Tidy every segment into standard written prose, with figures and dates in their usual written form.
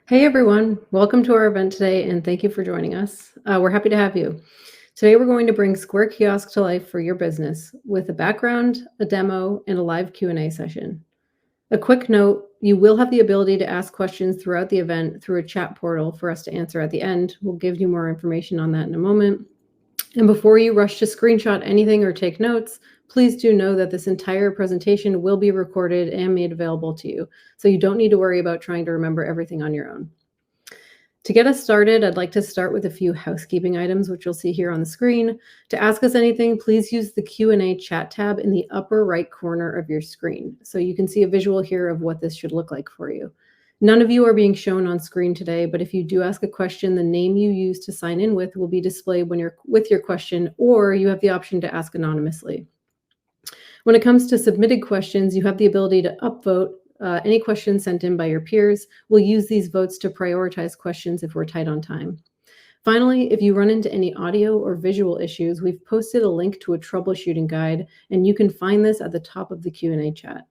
Hey everyone, welcome to our event today and thank you for joining us. We're happy to have you. Today we're going to bring Square Kiosk to life for your business with a background, a demo, and a live Q&A session. A quick note, you will have the ability to ask questions throughout the event through a chat portal for us to answer at the end. We'll give you more information on that in a moment. And before you rush to screenshot anything or take notes, please do know that this entire presentation will be recorded and made available to you. So you don't need to worry about trying to remember everything on your own. To get us started, I'd like to start with a few housekeeping items, which you'll see here on the screen. To ask us anything, please use the Q&A chat tab in the upper right corner of your screen. So you can see a visual here of what this should look like for you. None of you are being shown on screen today, but if you do ask a question, the name you use to sign in with will be displayed when you're with your question, or you have the option to ask anonymously. When it comes to submitted questions, you have the ability to upvote any questions sent in by your peers. We'll use these votes to prioritize questions if we're tight on time. Finally, if you run into any audio or visual issues, we've posted a link to a troubleshooting guide, and you can find this at the top of the Q&A chat.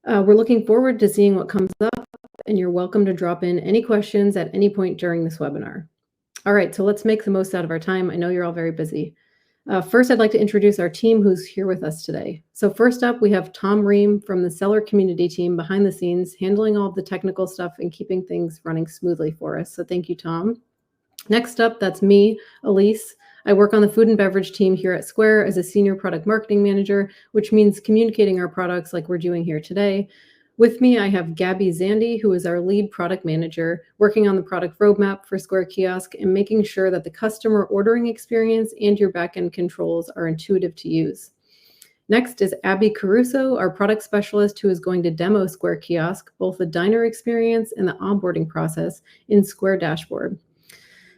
We're looking forward to seeing what comes up, and you're welcome to drop in any questions at any point during this webinar. All right, so let's make the most out of our time. I know you're all very busy. First, I'd like to introduce our team who's here with us today. So first up, we have Tom Ream from the seller community team behind the scenes, handling all of the technical stuff and keeping things running smoothly for us. So thank you, Tom. Next up, that's me, Elise. I work on the food and beverage team here at Square as a senior product marketing manager, which means communicating our products like we're doing here today. With me, I have Gabby Zandy, who is our lead product manager, working on the product roadmap for Square Kiosk and making sure that the customer ordering experience and your backend controls are intuitive to use. Next is Abby Caruso, our product specialist, who is going to demo Square Kiosk, both the diner experience and the onboarding process in Square Dashboard.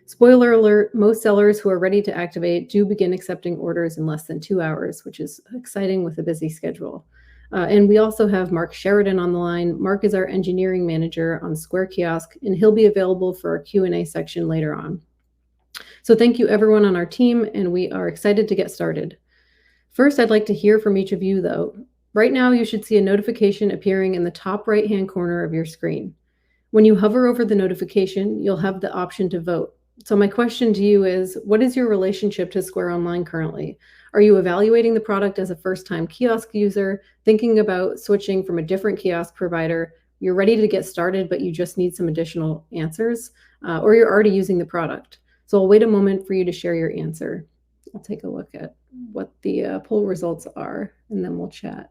Spoiler alert, most sellers who are ready to activate do begin accepting orders in less than 2 hours, which is exciting with a busy schedule. And we also have Mark Sheridan on the line. Mark is our engineering manager on Square Kiosk, and he'll be available for our Q&A section later on. So thank you everyone on our team, and we are excited to get started. First, I'd like to hear from each of you though. Right now, you should see a notification appearing in the top right-hand corner of your screen. When you hover over the notification, you'll have the option to vote. So my question to you is, what is your relationship to Square Online currently? Are you evaluating the product as a first-time kiosk user, thinking about switching from a different kiosk provider? You're ready to get started, but you just need some additional answers, or you're already using the product. So I'll wait a moment for you to share your answer. I'll take a look at what the poll results are, and then we'll chat.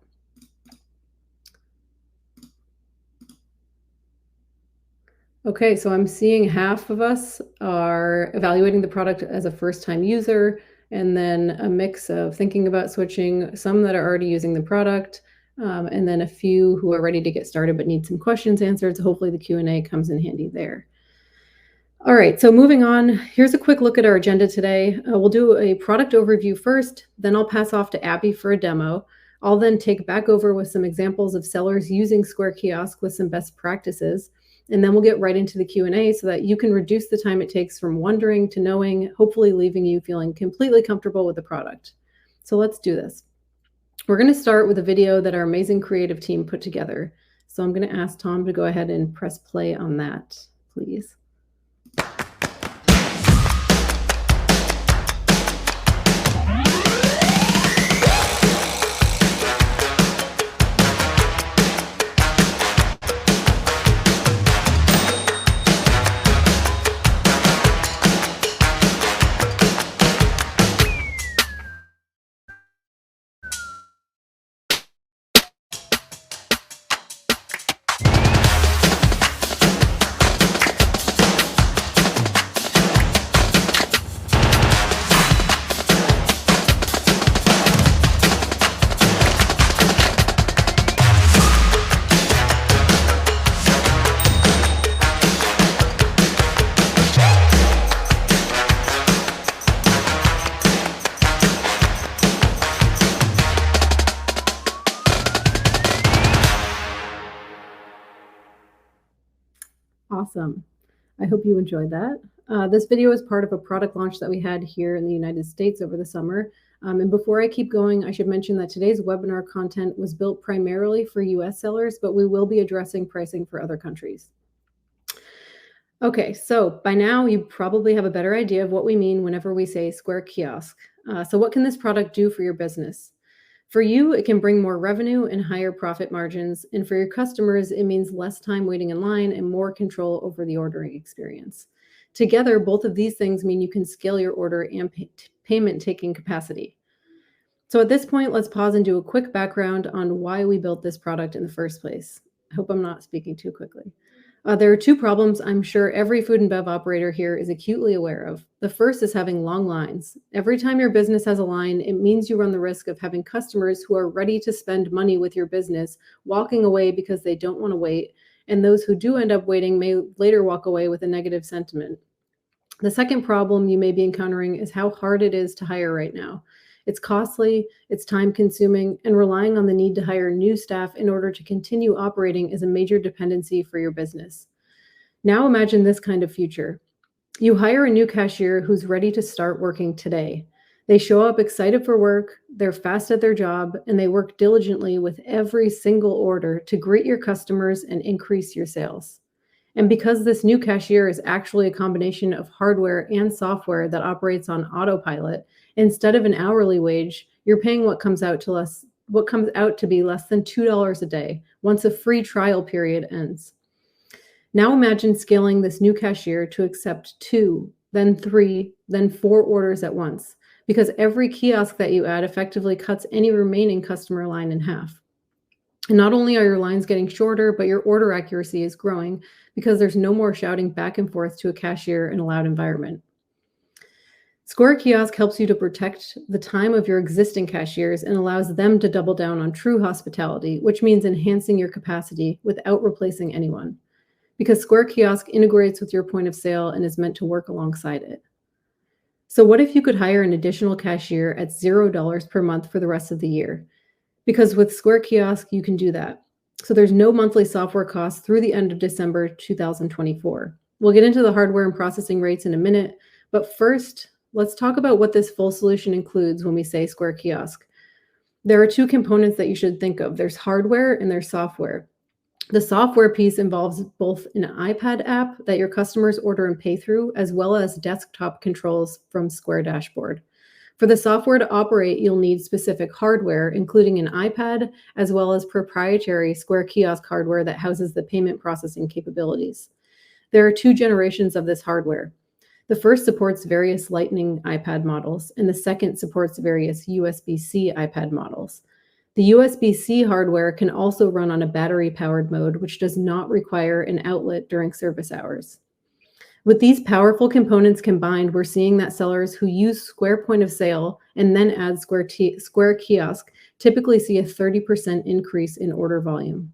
Okay, so I'm seeing half of us are evaluating the product as a first-time user, and then a mix of thinking about switching, some that are already using the product, and then a few who are ready to get started but need some questions answered. So hopefully the Q&A comes in handy there. All right, so moving on, here's a quick look at our agenda today. We'll do a product overview first, then I'll pass off to Abby for a demo. I'll then take back over with some examples of sellers using Square Kiosk with some best practices. And then we'll get right into the Q&A so that you can reduce the time it takes from wondering to knowing, hopefully leaving you feeling completely comfortable with the product. So let's do this. We're going to start with a video that our amazing creative team put together. So I'm going to ask Tom to go ahead and press play on that, please. Awesome. I hope you enjoyed that. This video is part of a product launch that we had here in the United States over the summer. And before I keep going, I should mention that today's webinar content was built primarily for US sellers, but we will be addressing pricing for other countries. Okay, so by now you probably have a better idea of what we mean whenever we say Square Kiosk. So, what can this product do for your business? For you, it can bring more revenue and higher profit margins. And for your customers, it means less time waiting in line and more control over the ordering experience. Together, both of these things mean you can scale your order and payment taking capacity. So at this point, let's pause and do a quick background on why we built this product in the first place. I hope I'm not speaking too quickly. There are two problems I'm sure every food and bev operator here is acutely aware of. The first is having long lines. Every time your business has a line, it means you run the risk of having customers who are ready to spend money with your business walking away because they don't want to wait, and those who do end up waiting may later walk away with a negative sentiment. The second problem you may be encountering is how hard it is to hire right now. It's costly, it's time consuming, and relying on the need to hire new staff in order to continue operating is a major dependency for your business. Now imagine this kind of future. You hire a new cashier who's ready to start working today. They show up excited for work, they're fast at their job, and they work diligently with every single order to greet your customers and increase your sales. And because this new cashier is actually a combination of hardware and software that operates on autopilot, instead of an hourly wage, you're paying what comes out to be less than $2 a day once a free trial period ends. Now imagine scaling this new cashier to accept 2, then 3, then 4 orders at once, because every kiosk that you add effectively cuts any remaining customer line in half. And not only are your lines getting shorter, but your order accuracy is growing because there's no more shouting back and forth to a cashier in a loud environment. Square Kiosk helps you to protect the time of your existing cashiers and allows them to double down on true hospitality, which means enhancing your capacity without replacing anyone. Because Square Kiosk integrates with your point of sale and is meant to work alongside it. So, what if you could hire an additional cashier at $0 per month for the rest of the year? Because with Square Kiosk, you can do that. So there's no monthly software costs through the end of December 2024. We'll get into the hardware and processing rates in a minute, but first, let's talk about what this full solution includes when we say Square Kiosk. There are two components that you should think of. There's hardware and there's software. The software piece involves both an iPad app that your customers order and pay through, as well as desktop controls from Square Dashboard. For the software to operate, you'll need specific hardware, including an iPad, as well as proprietary Square Kiosk hardware that houses the payment processing capabilities. There are two generations of this hardware. The first supports various Lightning iPad models, and the second supports various USB-C iPad models. The USB-C hardware can also run on a battery-powered mode, which does not require an outlet during service hours. With these powerful components combined, we're seeing that sellers who use Square Point of Sale and then add Square Kiosk typically see a 30% increase in order volume.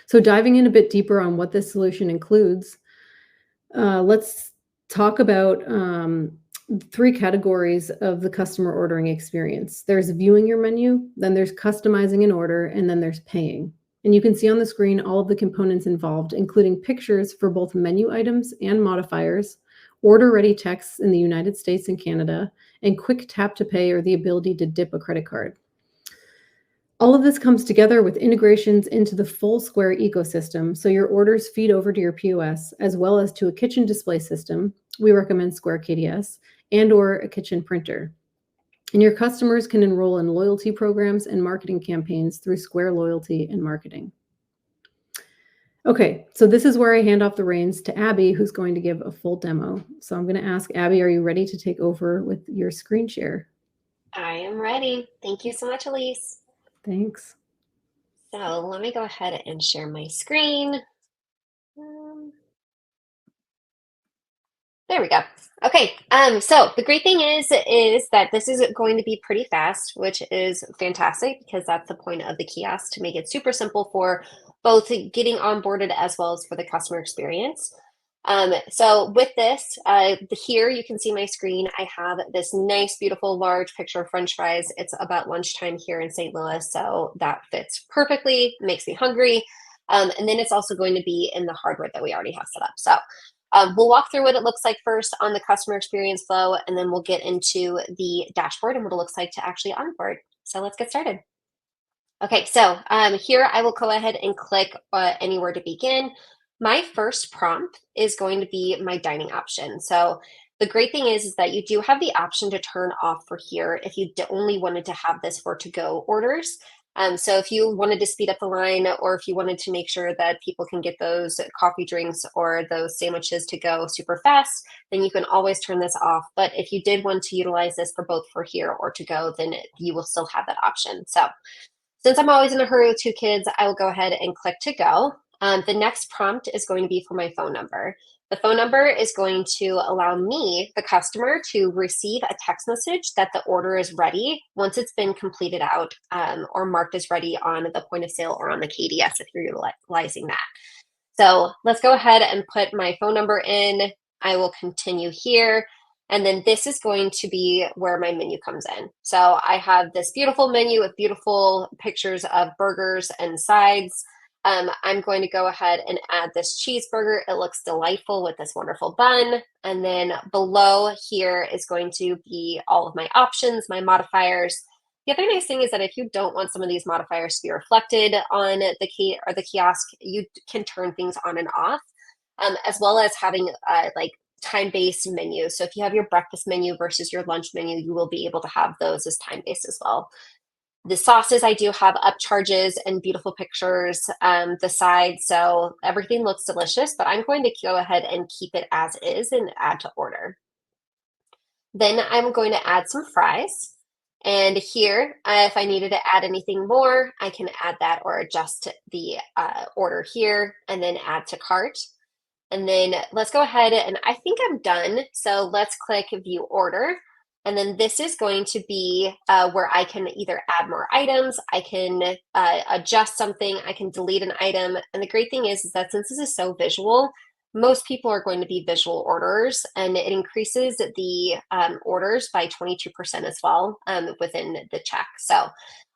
So diving in a bit deeper on what this solution includes, let's talk about 3 categories of the customer ordering experience. There's viewing your menu, then there's customizing an order, and then there's paying. And you can see on the screen all of the components involved, including pictures for both menu items and modifiers, order-ready texts in the United States and Canada, and quick tap to pay or the ability to dip a credit card. All of this comes together with integrations into the full Square ecosystem, so your orders feed over to your POS, as well as to a kitchen display system. We recommend Square KDS, and or a kitchen printer. And your customers can enroll in loyalty programs and marketing campaigns through Square Loyalty and Marketing. Okay, so this is where I hand off the reins to Abby, who's going to give a full demo. So I'm going to ask Abby, are you ready to take over with your screen share? I am ready. Thank you so much, Elise. Thanks. So let me go ahead and share my screen. There we go. Okay, so the great thing is that this is going to be pretty fast, which is fantastic because that's the point of the kiosk, to make it super simple for both getting onboarded as well as for the customer experience. So with this, here you can see my screen. I have this nice, beautiful, large picture of French fries. It's about lunchtime here in St. Louis, so that fits perfectly, makes me hungry. And then it's also going to be in the hardware that we already have set up. So we'll walk through what it looks like first on the customer experience flow, and then we'll get into the dashboard and what it looks like to actually onboard. So let's get started. Okay, so here I will go ahead and click anywhere to begin. My first prompt is going to be my dining option. So the great thing is that you do have the option to turn off for here if you only wanted to have this for to-go orders. So if you wanted to speed up the line, or if you wanted to make sure that people can get those coffee drinks or those sandwiches to go super fast, then you can always turn this off. But if you did want to utilize this for both for here or to go, then you will still have that option. So since I'm always in a hurry with 2 kids, I will go ahead and click to go. The next prompt is going to be for my phone number. The phone number is going to allow me, the customer, to receive a text message that the order is ready once it's been completed out, or marked as ready on the point of sale or on the KDS if you're utilizing that. So let's go ahead and put my phone number in. I will continue here. And then this is going to be where my menu comes in. So I have this beautiful menu with beautiful pictures of burgers and sides. I'm going to go ahead and add this cheeseburger. It looks delightful with this wonderful bun. And then below here is going to be all of my options, my modifiers. The other nice thing is that if you don't want some of these modifiers to be reflected on the kiosk, you can turn things on and off, as well as having like time-based menus. So if you have your breakfast menu versus your lunch menu, you will be able to have those as time-based as well. The sauces, I do have upcharges and beautiful pictures, the sides, so everything looks delicious, but I'm going to go ahead and keep it as is and add to order. Then I'm going to add some fries. And here, if I needed to add anything more, I can add that or adjust the order here and then add to cart. And then let's go ahead and I think I'm done. So let's click view order. And then this is going to be where I can either add more items, I can adjust something, I can delete an item. And the great thing is that since this is so visual, most people are going to be visual orders, and it increases the orders by 22% as well within the check. So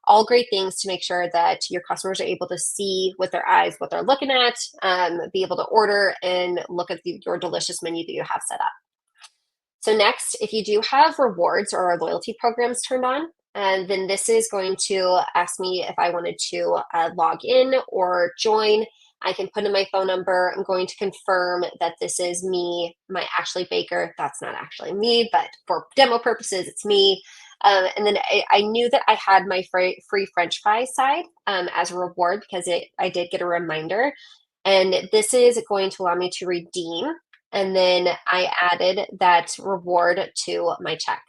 all great things to make sure that your customers are able to see with their eyes what they're looking at, be able to order and look at your delicious menu that you have set up. So next, if you do have rewards or loyalty programs turned on, then this is going to ask me if I wanted to log in or join. I can put in my phone number. I'm going to confirm that this is me, my Ashley Baker. That's not actually me, but for demo purposes, it's me. And then I knew that I had my free French fry side as a reward because I did get a reminder. And this is going to allow me to redeem. And then I added that reward to my check.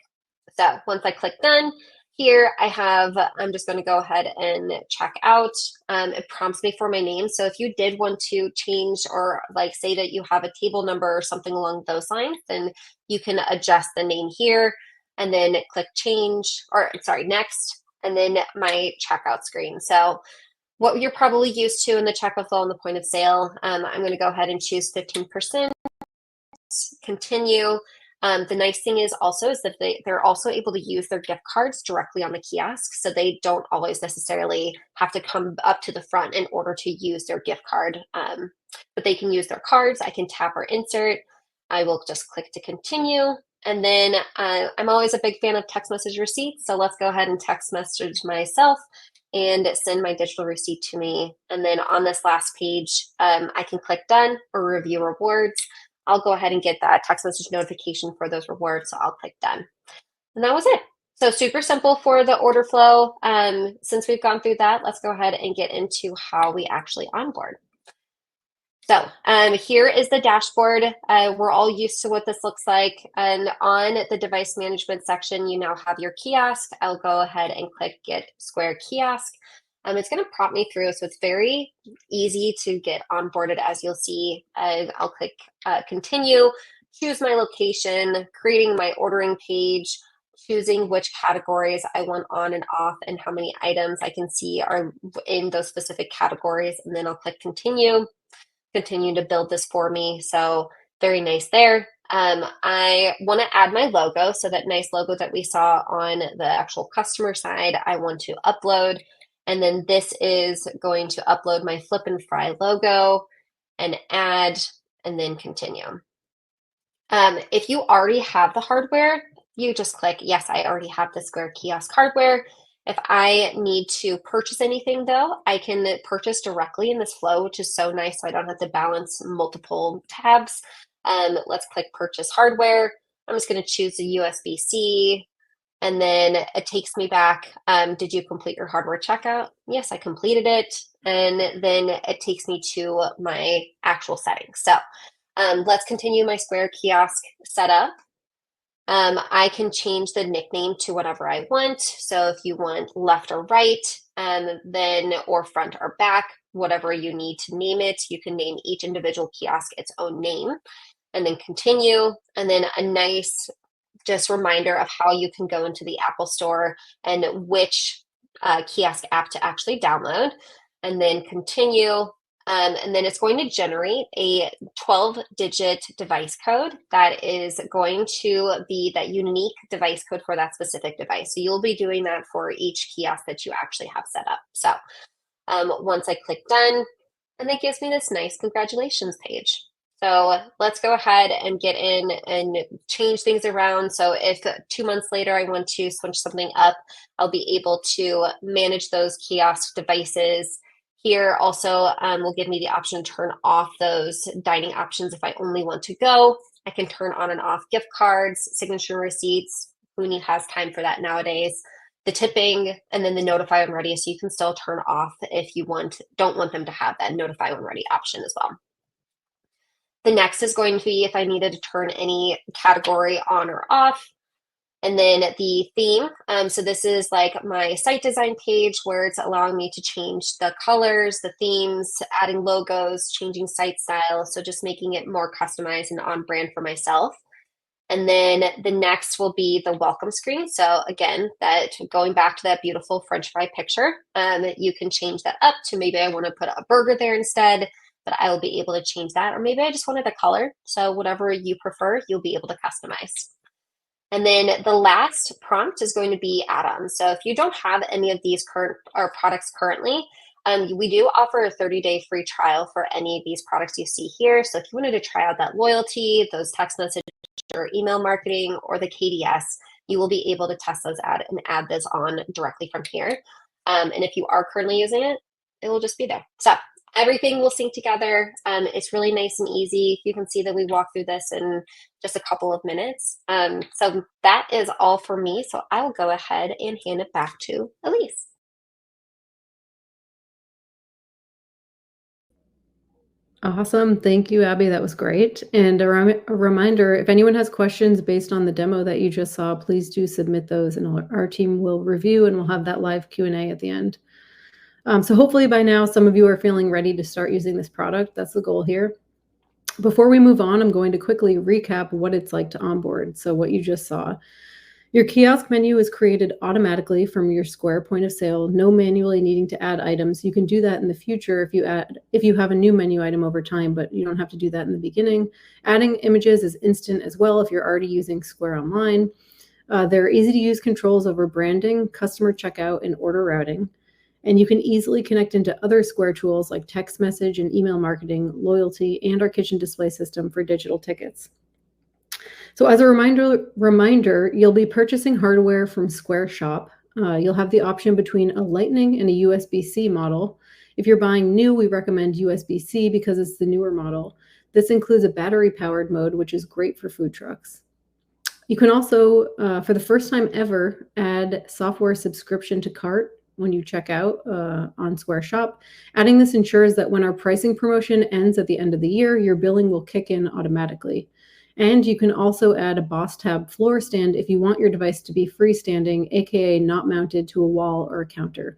So once I click done, here I'm just going to go ahead and check out. It prompts me for my name. So if you did want to change or like say that you have a table number or something along those lines, then you can adjust the name here and then click next, and then my checkout screen. So what you're probably used to in the checkout flow on the point of sale, I'm going to go ahead and choose 15%. Continue. The nice thing is that they're also able to use their gift cards directly on the kiosk, so they don't always necessarily have to come up to the front in order to use their gift card, but they can use their cards. I can tap or insert. I will just click to continue. And then I'm always a big fan of text message receipts, so let's go ahead and text message myself and send my digital receipt to me. And then on this last page, I can click done or review rewards. I'll go ahead and get that text message notification for those rewards. So I'll click done. And that was it. So super simple for the order flow. Since we've gone through that, let's go ahead and get into how we actually onboard. So here is the dashboard. We're all used to what this looks like. And on the device management section, you now have your kiosk. I'll go ahead and click get Square Kiosk. It's going to prompt me through, so it's very easy to get onboarded, as you'll see. I'll click continue, choose my location, creating my ordering page, choosing which categories I want on and off, and how many items I can see are in those specific categories. And then I'll click continue to build this for me. So very nice there. I want to add my logo, so that nice logo that we saw on the actual customer side, I want to upload. And then this is going to upload my Flip and Fry logo and add, and then continue. If you already have the hardware, you just click, yes, I already have the Square Kiosk hardware. If I need to purchase anything though, I can purchase directly in this flow, which is so nice. So I don't have to balance multiple tabs. Let's click purchase hardware. I'm just going to choose the USB-C, and then it takes me back. Did you complete your hardware checkout? Yes, I completed it. And then it takes me to my actual settings. So let's continue my Square Kiosk setup. I can change the nickname to whatever I want. So if you want left or right, then or front or back, whatever you need to name it, you can name each individual kiosk its own name, and then continue. And then a nice just reminder of how you can go into the Apple Store and which kiosk app to actually download, and then continue. And then it's going to generate a 12-digit device code that is going to be that unique device code for that specific device. So you'll be doing that for each kiosk that you actually have set up. So once I click done, and it gives me this nice congratulations page. So let's go ahead and get in and change things around. So if 2 months later I want to switch something up, I'll be able to manage those kiosk devices. Here also will give me the option to turn off those dining options if I only want to go. I can turn on and off gift cards, signature receipts. Who has time for that nowadays? The tipping, and then the notify when ready. So you can still turn off if you don't want them to have that notify when ready option as well. The next is going to be if I needed to turn any category on or off. And then the theme. So this is like my site design page where it's allowing me to change the colors, the themes, adding logos, changing site style. So just making it more customized and on brand for myself. And then the next will be the welcome screen. So again, that going back to that beautiful French fry picture, you can change that up to maybe I want to put a burger there instead, but I will be able to change that. Or maybe I just wanted a color. So whatever you prefer, you'll be able to customize. And then the last prompt is going to be add-ons. So if you don't have any of these current or products currently, we do offer a 30-day free trial for any of these products you see here. So if you wanted to try out that loyalty, those text message or email marketing, or the KDS, you will be able to test those out and add those on directly from here. And if you are currently using it, it will just be there. So everything will sync together. It's really nice and easy. You can see that we walked through this in just a couple of minutes. So that is all for me. So I will go ahead and hand it back to Elise. Awesome. Thank you, Abby. That was great. And a reminder, if anyone has questions based on the demo that you just saw, please do submit those and our team will review and we'll have that live Q&A at the end. So hopefully by now, some of you are feeling ready to start using this product. That's the goal here. Before we move on, I'm going to quickly recap what it's like to onboard. So what you just saw. Your kiosk menu is created automatically from your Square point of sale, no manually needing to add items. You can do that in the future if you have a new menu item over time, but you don't have to do that in the beginning. Adding images is instant as well if you're already using Square Online. There are easy to use controls over branding, customer checkout, and order routing. And you can easily connect into other Square tools like text message and email marketing, loyalty, and our kitchen display system for digital tickets. So as a reminder, you'll be purchasing hardware from Square Shop. You'll have the option between a Lightning and a USB-C model. If you're buying new, we recommend USB-C because it's the newer model. This includes a battery-powered mode, which is great for food trucks. You can also, for the first time ever, add software subscription to cart when you check out on Square Shop. Adding this ensures that when our pricing promotion ends at the end of the year, your billing will kick in automatically. And you can also add a Boss Tab floor stand if you want your device to be freestanding, aka not mounted to a wall or a counter.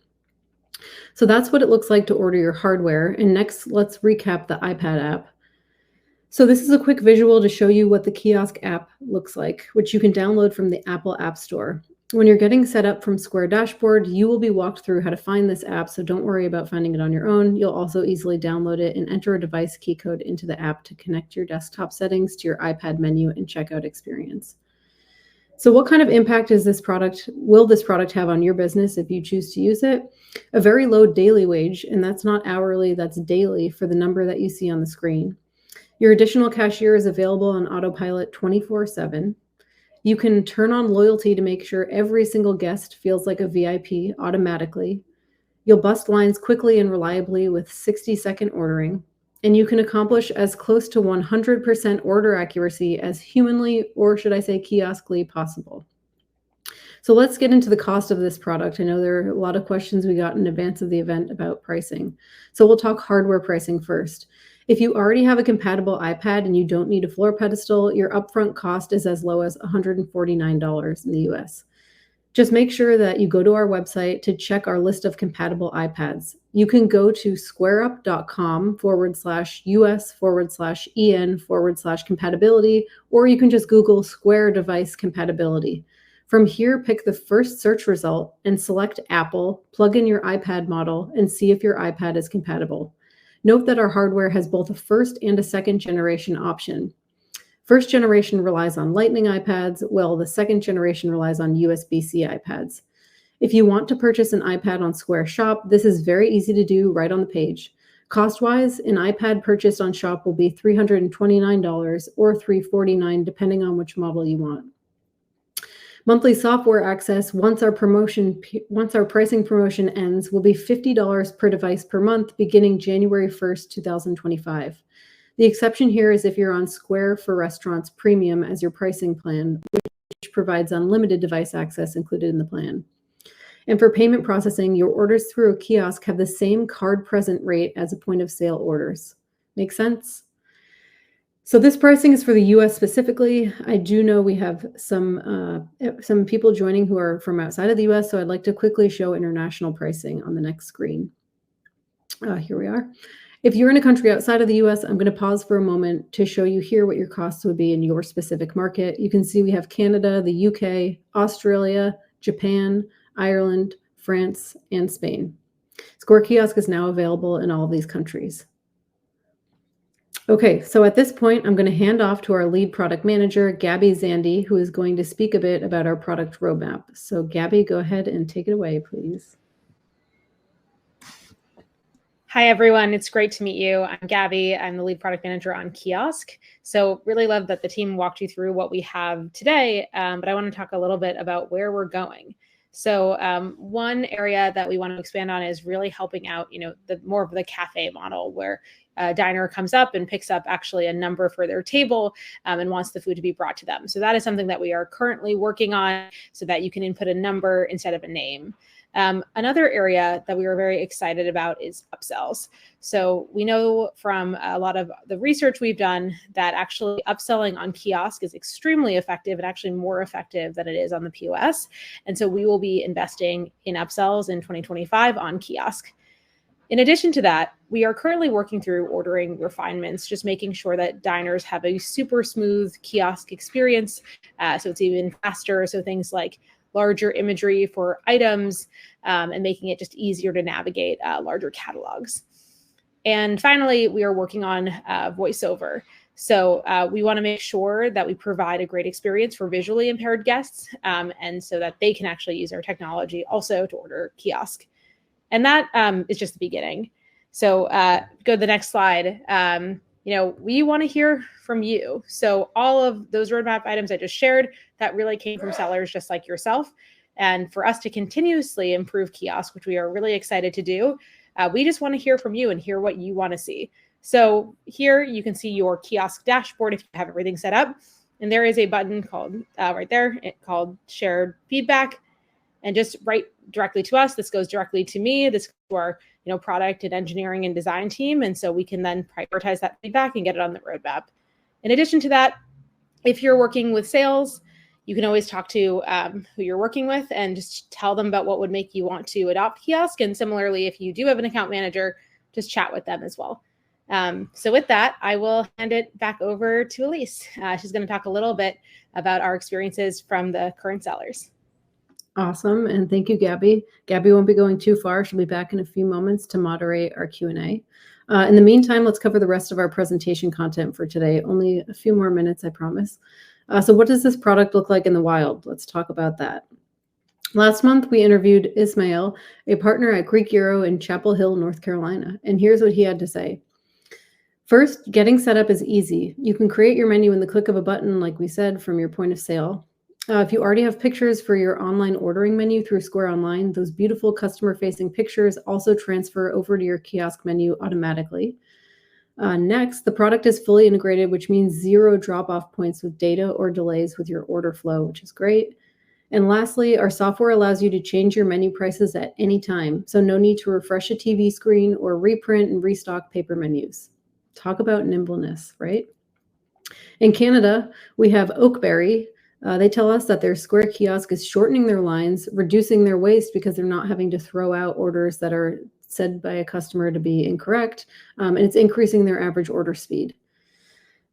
So that's what it looks like to order your hardware. And next, let's recap the iPad app. So this is a quick visual to show you what the kiosk app looks like, which you can download from the Apple App Store. When you're getting set up from Square Dashboard, you will be walked through how to find this app, so don't worry about finding it on your own. You'll also easily download it and enter a device key code into the app to connect your desktop settings to your iPad menu and checkout experience. So what kind of impact will this product have on your business if you choose to use it? A very low daily wage, and that's not hourly, that's daily for the number that you see on the screen. Your additional cashier is available on autopilot 24/7. You can turn on loyalty to make sure every single guest feels like a VIP automatically. You'll bust lines quickly and reliably with 60-second ordering, and you can accomplish as close to 100% order accuracy as humanly, or should I say kioskly, possible. So let's get into the cost of this product. I know there are a lot of questions we got in advance of the event about pricing. So we'll talk hardware pricing first. If you already have a compatible iPad and you don't need a floor pedestal, your upfront cost is as low as $149 in the US. Just make sure that you go to our website to check our list of compatible iPads. You can go to squareup.com/US/EN/compatibility, or you can just Google Square device compatibility. From here, pick the first search result and select Apple, plug in your iPad model, and see if your iPad is compatible. Note that our hardware has both a first and a second generation option. First generation relies on Lightning iPads, while the second generation relies on USB-C iPads. If you want to purchase an iPad on Square Shop, this is very easy to do right on the page. Cost-wise, an iPad purchased on Shop will be $329 or $349 depending on which model you want. Monthly software access, once our pricing promotion ends, will be $50 per device per month beginning January 1st, 2025. The exception here is if you're on Square for Restaurants Premium as your pricing plan, which provides unlimited device access included in the plan. And for payment processing, your orders through a kiosk have the same card present rate as a point of sale orders. Make sense? So this pricing is for the US specifically. I do know we have some people joining who are from outside of the US, so I'd like to quickly show international pricing on the next screen. Here we are. If you're in a country outside of the US, I'm going to pause for a moment to show you here what your costs would be in your specific market. You can see we have Canada, the UK, Australia, Japan, Ireland, France, and Spain. Square Kiosk is now available in all of these countries. Okay, so at this point, I'm going to hand off to our lead product manager, Gabby Zandy, who is going to speak a bit about our product roadmap. So Gabby, go ahead and take it away, please. Hi, everyone. It's great to meet you. I'm Gabby. I'm the lead product manager on Kiosk. So really love that the team walked you through what we have today, but I want to talk a little bit about where we're going. So one area that we want to expand on is really helping out, the more of the cafe model where a diner comes up and picks up actually a number for their table and wants the food to be brought to them. So that is something that we are currently working on so that you can input a number instead of a name. Another area that we were very excited about is upsells. So we know from a lot of the research we've done that actually upselling on Kiosk is extremely effective and actually more effective than it is on the POS. And so we will be investing in upsells in 2025 on Kiosk. In addition to that, we are currently working through ordering refinements, just making sure that diners have a super smooth kiosk experience. So it's even faster. So things like larger imagery for items and making it just easier to navigate larger catalogs. And finally, we are working on voiceover. So we want to make sure that we provide a great experience for visually impaired guests and so that they can actually use our technology also to order Kiosk. And that is just the beginning. So go to the next slide. We want to hear from you. So all of those roadmap items I just shared, that really came from sellers just like yourself. And for us to continuously improve Kiosk, which we are really excited to do, we just want to hear from you and hear what you want to see. So here you can see your Kiosk dashboard if you have everything set up. And there is a button called right there called Shared Feedback. And just write directly to us. This goes directly to me. This goes to our product and engineering and design team. And so we can then prioritize that feedback and get it on the roadmap. In addition to that, if you're working with sales, you can always talk to who you're working with and just tell them about what would make you want to adopt Kiosk. And similarly, if you do have an account manager, just chat with them as well. So with that, I will hand it back over to Elise. She's going to talk a little bit about our experiences from the current sellers. Awesome. And thank you, Gabby. Gabby won't be going too far. She'll be back in a few moments to moderate our Q&A. In the meantime, let's cover the rest of our presentation content for today. Only a few more minutes, I promise. So what does this product look like in the wild? Let's talk about that. Last month, we interviewed Ismail, a partner at Greek Euro in Chapel Hill, North Carolina. And here's what he had to say. First, getting set up is easy. You can create your menu in the click of a button, like we said, from your point of sale. If you already have pictures for your online ordering menu through Square Online, those beautiful customer-facing pictures also transfer over to your kiosk menu automatically. Next, the product is fully integrated, which means 0 drop-off points with data or delays with your order flow, which is great. And lastly, our software allows you to change your menu prices at any time, so no need to refresh a TV screen or reprint and restock paper menus. Talk about nimbleness, right? In Canada, we have Oakberry. They tell us that their Square Kiosk is shortening their lines, reducing their waste because they're not having to throw out orders that are said by a customer to be incorrect, and it's increasing their average order speed.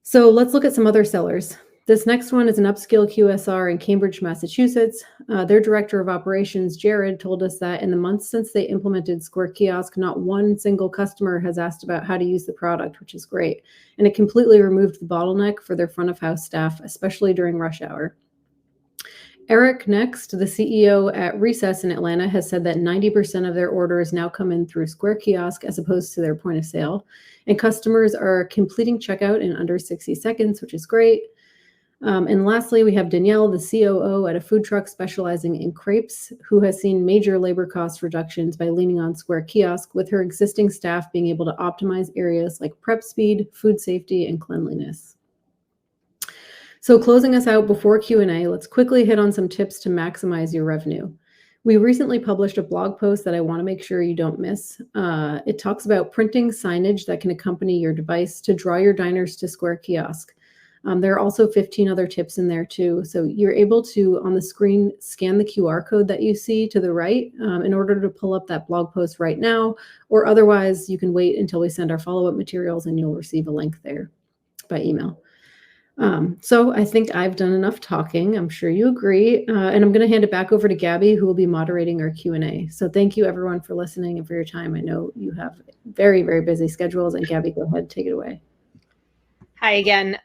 So let's look at some other sellers. This next one is an upscale QSR in Cambridge, Massachusetts. Their director of operations, Jared, told us that in the months since they implemented Square Kiosk, not one single customer has asked about how to use the product, which is great. And it completely removed the bottleneck for their front of house staff, especially during rush hour. Eric Next, the CEO at Recess in Atlanta, has said that 90% of their orders now come in through Square Kiosk as opposed to their point of sale. And customers are completing checkout in under 60 seconds, which is great. And lastly, we have Danielle, the COO at a food truck specializing in crepes, who has seen major labor cost reductions by leaning on Square Kiosk, with her existing staff being able to optimize areas like prep speed, food safety, and cleanliness. So closing us out before Q&A, let's quickly hit on some tips to maximize your revenue. We recently published a blog post that I want to make sure you don't miss. It talks about printing signage that can accompany your device to draw your diners to Square Kiosk. There are also 15 other tips in there too. So you're able to, on the screen, scan the QR code that you see to the right in order to pull up that blog post right now, or otherwise you can wait until we send our follow-up materials and you'll receive a link there by email. So I think I've done enough talking. I'm sure you agree. And I'm going to hand it back over to Gabby, who will be moderating our Q&A. So thank you everyone for listening and for your time. I know you have very, very busy schedules, and Gabby, go ahead, take it away. Hi again.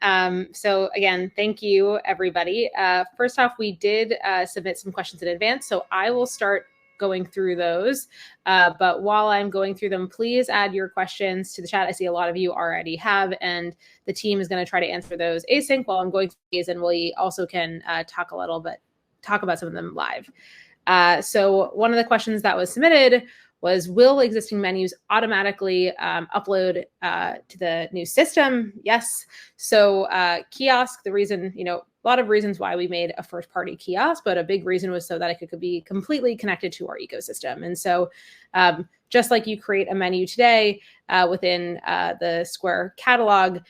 So again, thank you, everybody. First off, we did submit some questions in advance, so I will start going through those. But while I'm going through them, please add your questions to the chat. I see a lot of you already have, and the team is going to try to answer those async while I'm going through these, and we also can talk about some of them live. So one of the questions that was submitted was, will existing menus automatically upload to the new system? Yes. So Kiosk, the reason, a lot of reasons why we made a first party kiosk, but a big reason was so that it could be completely connected to our ecosystem. And so just like you create a menu today within the Square catalog,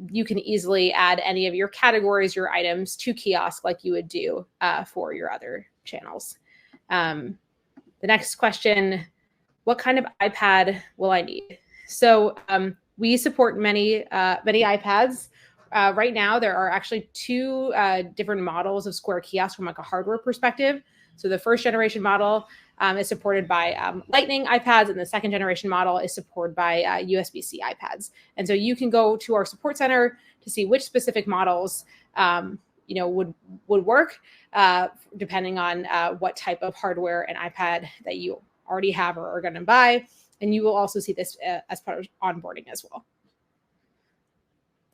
you can easily add any of your categories, your items to Kiosk like you would do for your other channels. The next question, what kind of iPad will I need? So we support many iPads. Right now, there are actually 2 different models of Square Kiosk from like a hardware perspective. So the first generation model is supported by Lightning iPads, and the second generation model is supported by USB-C iPads. And so you can go to our support center to see which specific models would work depending on what type of hardware and iPad that you already have or are going to buy. And you will also see this as part of onboarding as well.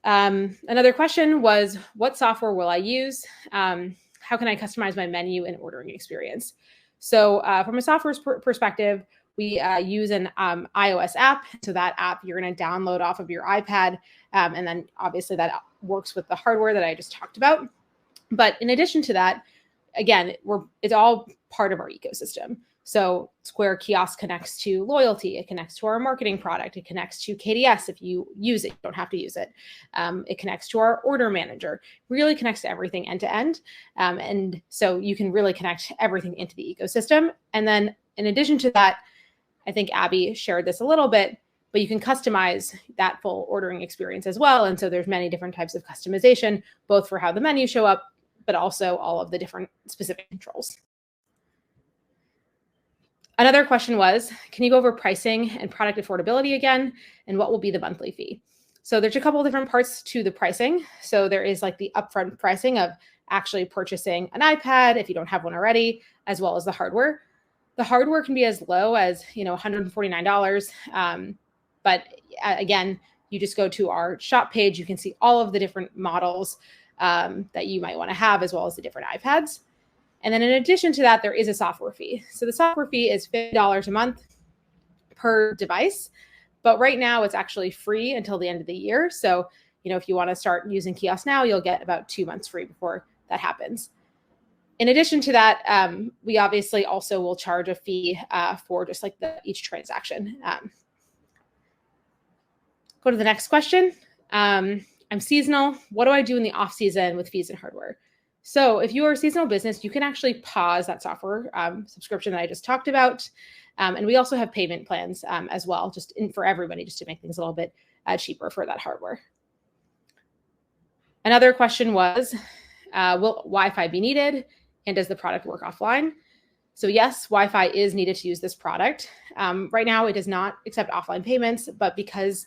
Another question was, what software will I use? How can I customize my menu and ordering experience? So from a software perspective, we use an iOS app. So that app you're going to download off of your iPad. And then obviously that works with the hardware that I just talked about. But in addition to that, again, it's all part of our ecosystem. So Square Kiosk connects to loyalty. It connects to our marketing product. It connects to KDS. If you use it, you don't have to use it. It connects to our order manager. Really connects to everything end to end. And so you can really connect everything into the ecosystem. And then in addition to that, I think Abby shared this a little bit, but you can customize that full ordering experience as well. And so there's many different types of customization, both for how the menus show up, but also all of the different specific controls. Another question was, can you go over pricing and product affordability again? And what will be the monthly fee? So there's a couple of different parts to the pricing. So there is like the upfront pricing of actually purchasing an iPad if you don't have one already, as well as the hardware. The hardware can be as low as $149. But again, you just go to our shop page. You can see all of the different models that you might want to have, as well as the different iPads. And then in addition to that, there is a software fee. So the software fee is $50 a month per device, but right now it's actually free until the end of the year. So, if you want to start using Kiosk now, you'll get about 2 months free before that happens. In addition to that, we obviously also will charge a fee for just like each transaction. Go to the next question. I'm seasonal. What do I do in the off season with fees and hardware? So if you are a seasonal business, you can actually pause that software subscription that I just talked about. And we also have payment plans as well, for everybody, just to make things a little bit cheaper for that hardware. Another question was, will Wi-Fi be needed? And does the product work offline? So yes, Wi-Fi is needed to use this product. Right now, it does not accept offline payments, but because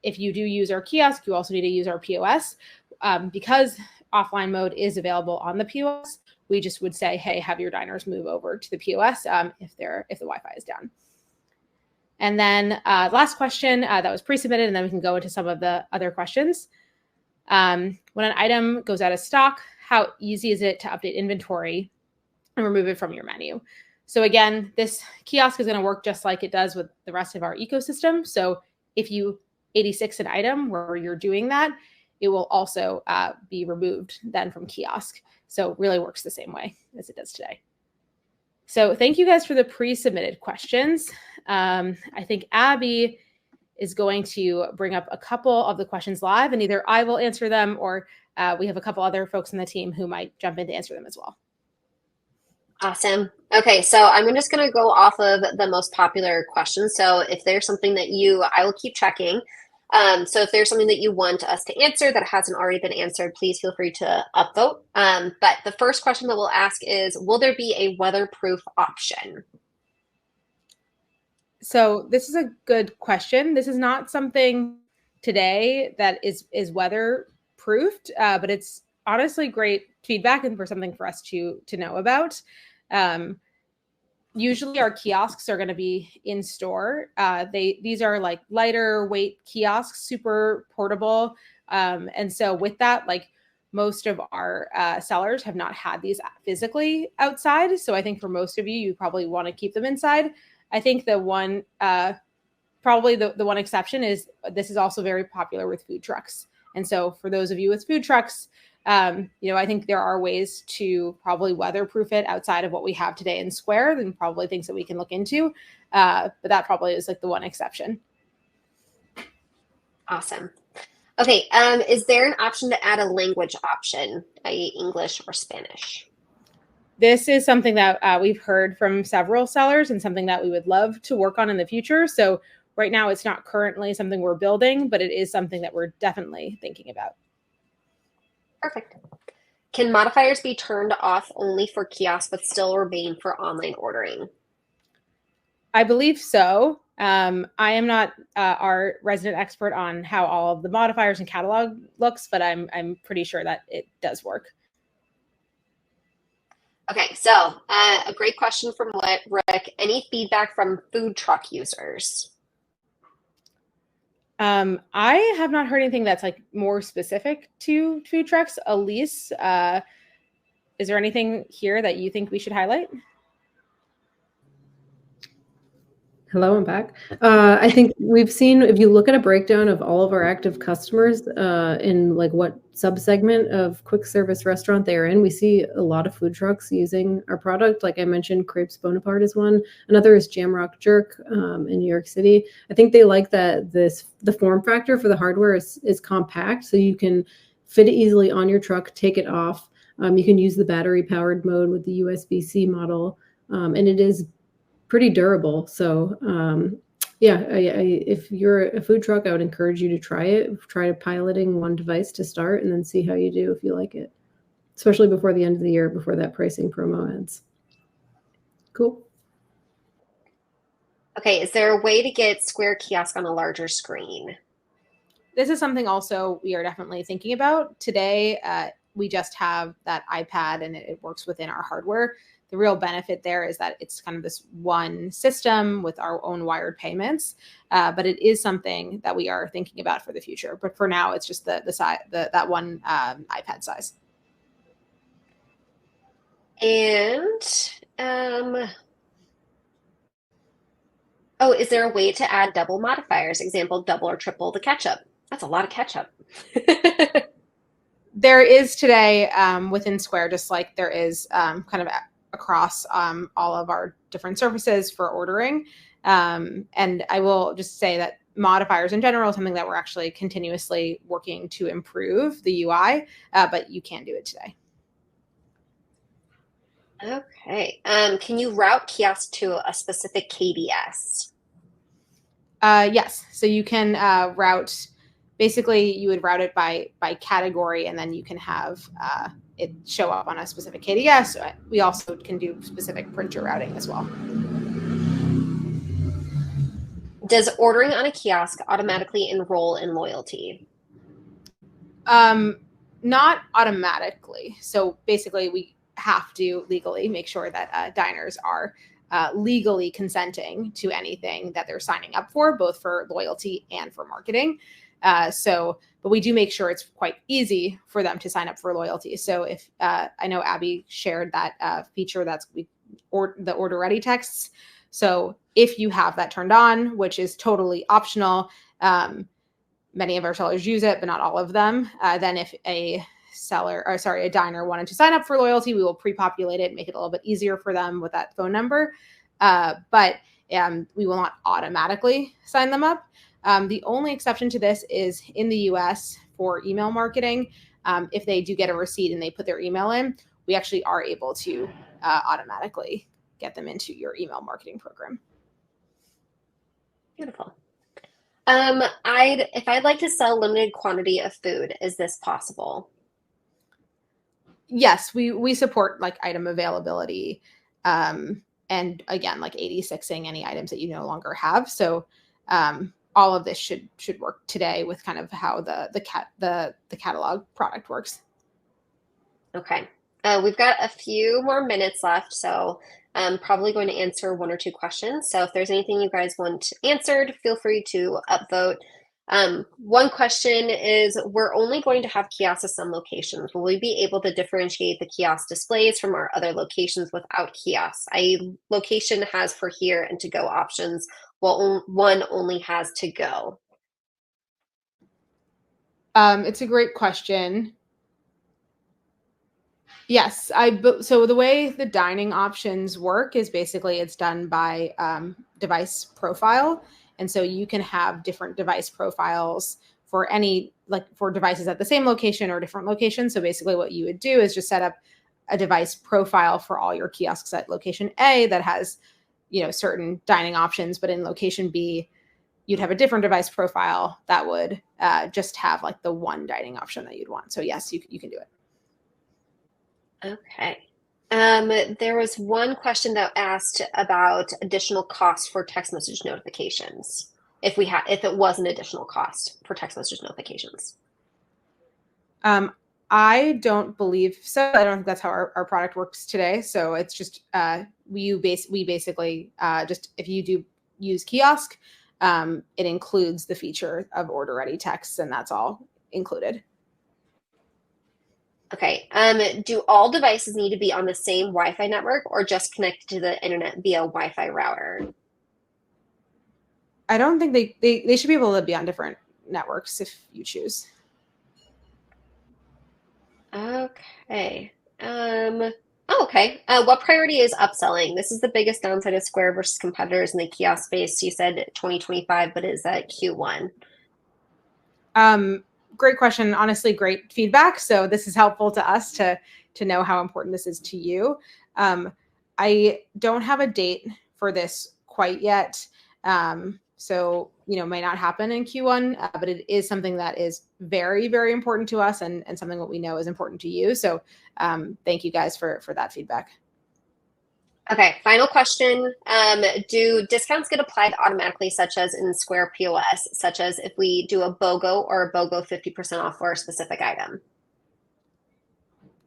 if you do use our kiosk, you also need to use our POS. Because offline mode is available on the POS, we just would say, hey, have your diners move over to the POS if the Wi-Fi is down. And then last question that was pre-submitted, and then we can go into some of the other questions. When an item goes out of stock, how easy is it to update inventory and remove it from your menu? So again, this kiosk is going to work just like it does with the rest of our ecosystem. So if you 86 an item where you're doing that, it will also be removed then from kiosk. So it really works the same way as it does today. So thank you guys for the pre-submitted questions. I think Abby is going to bring up a couple of the questions live, and either I will answer them or we have a couple other folks on the team who might jump in to answer them as well. Awesome. Okay, so I'm just going to go off of the most popular questions. So if there's something that I will keep checking. So if there's something that you want us to answer that hasn't already been answered, please feel free to upvote. But the first question that we'll ask is, will there be a weatherproof option? So this is a good question. This is not something today that is weatherproofed, but it's honestly great feedback and for something for us to know about. Usually our kiosks are going to be in store. These are like lighter weight kiosks, super portable. And so with that, like most of our sellers have not had these physically outside. So I think for most of you, you probably want to keep them inside. I think the one, probably the one exception is this is also very popular with food trucks. And so for those of you with food trucks, I think there are ways to probably weatherproof it outside of what we have today in Square, and probably things that we can look into. But that probably is like the one exception. Awesome. Okay. Is there an option to add a language option, i.e. English or Spanish? This is something that we've heard from several sellers and something that we would love to work on in the future. So right now it's not currently something we're building, but it is something that we're definitely thinking about. Perfect. Can modifiers be turned off only for kiosks but still remain for online ordering? I believe so. I am not our resident expert on how all of the modifiers and catalog looks, but I'm pretty sure that it does work. Okay, so a great question from Rick. Any feedback from food truck users? I have not heard anything that's like more specific to food trucks. Elise, is there anything here that you think we should highlight? Hello, I'm back. I think we've seen, if you look at a breakdown of all of our active customers in like what subsegment of quick service restaurant they're in, we see a lot of food trucks using our product. Like I mentioned, Crepes Bonaparte is one. Another is Jamrock Jerk in New York City. I think they like that the form factor for the hardware is compact, so you can fit it easily on your truck, take it off. You can use the battery powered mode with the USB-C model, and it is pretty durable. So if you're a food truck, I would encourage you to try it. Try piloting one device to start and then see how you do if you like it, especially before the end of the year, before that pricing promo ends. Cool. Okay, is there a way to get Square Kiosk on a larger screen? This is something also we are definitely thinking about. Today, we just have that iPad and it works within our hardware. the real benefit there is that it's kind of this one system with our own wired payments. But it is something that we are thinking about for the future. But for now, it's just the size, that one iPad size. And oh, is there a way to add double modifiers? Example, double or triple the ketchup. That's a lot of ketchup. There is today within Square, just like there is kind of across all of our different services for ordering. And I will just say that modifiers in general is something that we're actually continuously working to improve the UI, but you can do it today. Okay. Can you route kiosk to a specific KDS? Yes. So you can route. Basically, you would route it by category, and then you can have it show up on a specific KDS. We also can do specific printer routing as well. Does ordering on a kiosk automatically enroll in loyalty? Not automatically. So basically, we have to legally make sure that diners are legally consenting to anything that they're signing up for, both for loyalty and for marketing. But we do make sure it's quite easy for them to sign up for loyalty. So if I know Abby shared that feature the order ready texts. So if you have that turned on, which is totally optional, many of our sellers use it, but not all of them. Then if a diner wanted to sign up for loyalty, we will pre-populate it, make it a little bit easier for them with that phone number. But we will not automatically sign them up. The only exception to this is in the US for email marketing. If they do get a receipt and they put their email in, we actually are able to automatically get them into your email marketing program. Beautiful. If I'd like to sell a limited quantity of food, is this possible? Yes, we support like item availability, and again, like 86ing any items that you no longer have. So all of this should work today with kind of how the catalog product works. Okay. We've got a few more minutes left, so I'm probably going to answer one or two questions. So if there's anything you guys want answered, feel free to upvote. One question is, we're only going to have kiosks at some locations. Will we be able to differentiate the kiosk displays from our other locations without kiosks? Location has for here and to go options, while one only has to go. It's a great question. Yes, so the way the dining options work is basically it's done by device profile. And so you can have different device profiles for for devices at the same location or different locations. So basically what you would do is just set up a device profile for all your kiosks at location A that has, certain dining options, but in location B, you'd have a different device profile that would just have like the one dining option that you'd want. So yes, you can do it. Okay. There was one question that asked about additional costs for text message notifications. If it was an additional cost for text message notifications. I don't believe so. I don't think that's how our product works today. So it's just we basically just if you do use Kiosk, it includes the feature of order ready texts, and that's all included. Okay. Do all devices need to be on the same Wi-Fi network or just connected to the internet via Wi-Fi router? I don't think they should be able to be on different networks if you choose. Okay. Okay. What priority is upselling? This is the biggest downside of Square versus competitors in the kiosk space. You said 2025, but is that Q1? Great question. Honestly, great feedback. So this is helpful to us to know how important this is to you. I don't have a date for this quite yet. So, might not happen in Q1, but it is something that is very, very important to us and something that we know is important to you. So thank you guys for that feedback. Okay, final question. Do discounts get applied automatically, such as in Square POS, such as if we do a BOGO or a BOGO 50% off for a specific item?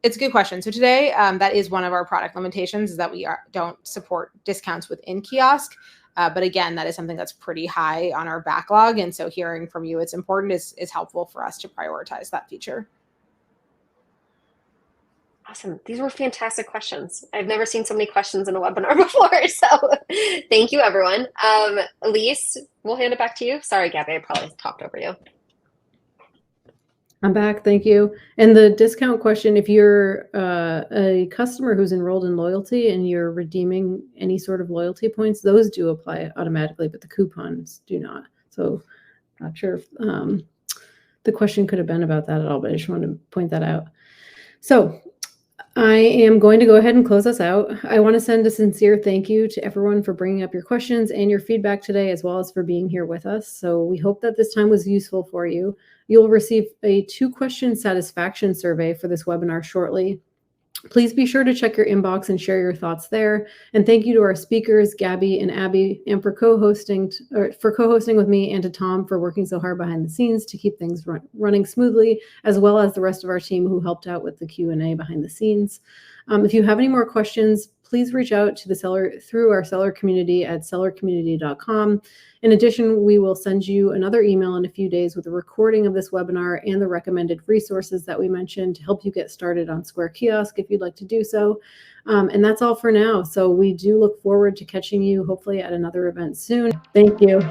it's a good question. So today, that is one of our product limitations, is that we don't support discounts within Kiosk. But again, that is something that's pretty high on our backlog. And so hearing from you, it's important, is helpful for us to prioritize that feature. Awesome. These were fantastic questions. I've never seen so many questions in a webinar before. So thank you, everyone. Elise, we'll hand it back to you. Sorry, Gabby, I probably talked over you. I'm back. Thank you. And the discount question, if you're a customer who's enrolled in loyalty and you're redeeming any sort of loyalty points, those do apply automatically, but the coupons do not. So I'm not sure if the question could have been about that at all, but I just wanted to point that out. So I am going to go ahead and close us out. I want to send a sincere thank you to everyone for bringing up your questions and your feedback today, as well as for being here with us. So we hope that this time was useful for you. You'll receive a 2-question satisfaction survey for this webinar shortly. Please be sure to check your inbox and share your thoughts there. And thank you to our speakers, Gabby and Abby, and for co-hosting with me, and to Tom for working so hard behind the scenes to keep things running smoothly, as well as the rest of our team who helped out with the Q&A behind the scenes. If you have any more questions, please reach out to the seller through our seller community at sellercommunity.com. In addition, we will send you another email in a few days with a recording of this webinar and the recommended resources that we mentioned to help you get started on Square Kiosk if you'd like to do so. And that's all for now. So we do look forward to catching you hopefully at another event soon. Thank you.